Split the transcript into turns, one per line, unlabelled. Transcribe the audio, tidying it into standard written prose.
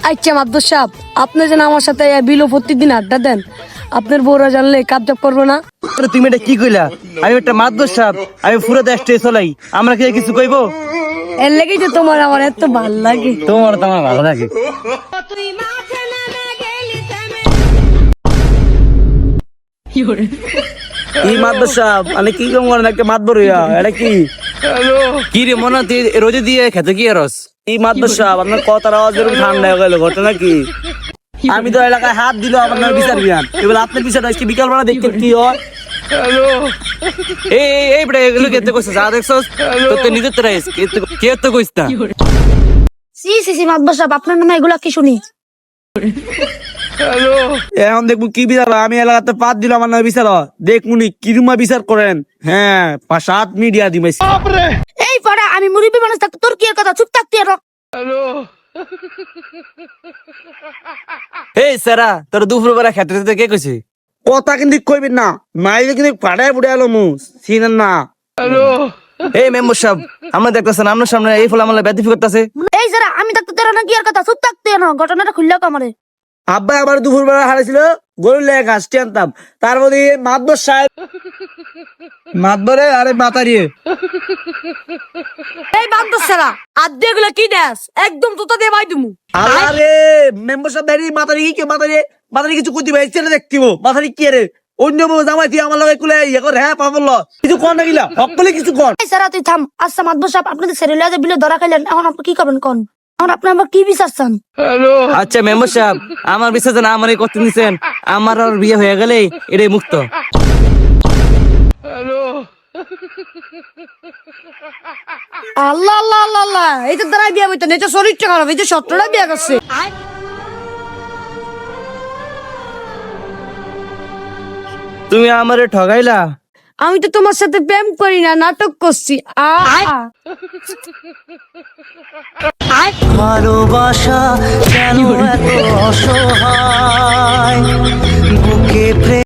আচ্ছা মাদ্দর সাহেব, আপনি যেন আমার সাথে বিলো প্রতিদিন আড্ডা দেন, আপনার বউরা জানলে কাবজাব করবো না?
তুমি এটা কি কইলা? আমি একটা মাদ্দর সাহেব, আমি পুরো দেশটা চলাই, আমরা কি কিছু কইবো?
এর লেগেই তো তোমার আমার এত ভাল লাগে।
তোমার তো আমার ভালো লাগে। কি মাদ্দর সাহেব, মানে কি কম করেন একটা মাতবর হইয়া, এটা কি? কি রে মনে তুই রোজে দিয়ে খেতে কি রস? এই মাদ্দর সাহেব, আপনার কথার আওয়াজ এরকম ঠান্ডা হয়ে গেল, ঘটনা কি? আমি তো এলাকায় হাত দিল আমার নামে বিচার বিয়ান, এবার আপনার বিচারটা আজকে বিকালবেলা দেখতে কি হয়? এই বেটা এগুলো কেতে কইছিস? যা দেখছস তো নিজের তো রাইস কে তো কইছ না।
সি সি সি মাদ্দর সাহেব, আপনার নামে এগুলা কি শুনি?
এখন দেখবো কি বিচার হয়। আমি এলাকাতে পাত দিল আমার নামে বিচার হয়, দেখুনি কিরমা বিচার করেন। হ্যাঁ 7 মিডিয়া দিমাইছি।
এই পাড়া, আমি মুরব্বী মানুষ থাকতে তোর কি এর কথা? চুপ থাকতে আর।
এই সারা তোর দুপুর বেলা খেতে যেতে কে কইছে? কথা কিন্তু কইবেন না, মাইলে কিন্তু পাড়ায় বুড়ে আলো মু চিনেন না। এই মেম্বার সাহেব, আমরা দেখতেছেন আপনার সামনে এই ফলে আমার ব্যতিফি করতেছে।
এই যারা আমি থাকতে তোর না কি এর কথা? চুপ থাকতে না, ঘটনাটা খুললে আমারে।
আব্বা আবার দুপুর বেলা হারাইছিল, গরুর লেগে ঘাসটি আনতাম, তার মধ্যে মাতবর সাহেব মাতবরে আরে মাতারিয়ে।
এই বান্দর সারা, আদ্দে এগুলা কি দেস? একদম তোতা দিয়ে বাই দিমু।
আরে মেম্বার সাহেব দাঁড়িয়ে মাতারি কি মাতারি কিছু করতে ভাই ছেলে দেখতিব মাতারি কি রে? অন্য বউ জামাই তুই আমার লগে কুলে ইয়ে কর। হ্যাঁ পাবল কিছু কর না গিলা সকলে কিছু কর।
এই সারা তুই থাম। আচ্ছা মাদবর সাহেব, আপনাদের সেরিলাজে বিলে ধরা খাইলেন, এখন আপনি কি করবেন কোন? এখন আপনি আমার কি বিচার চান?
আচ্ছা মেম্বার সাহেব, আমার বিশ্বাস না আমার এই করতে নিছেন, আমার আর বিয়ে হয়ে গেলে এটাই মুক্ত।
আল্লাহ আল্লাহ আল্লাহ আল্লাহ, এই তো দ্বারা বিয়া বইতেন, এই তো শরীরটা খারাপ, এই তো সত্তরটা বিয়া করছে।
তুমি আমারে ঠগাইলা।
আমি তো তোমার সাথে প্রেম করি না, নাটক করছি।
ভালোবাসা কেন এত অসহায়?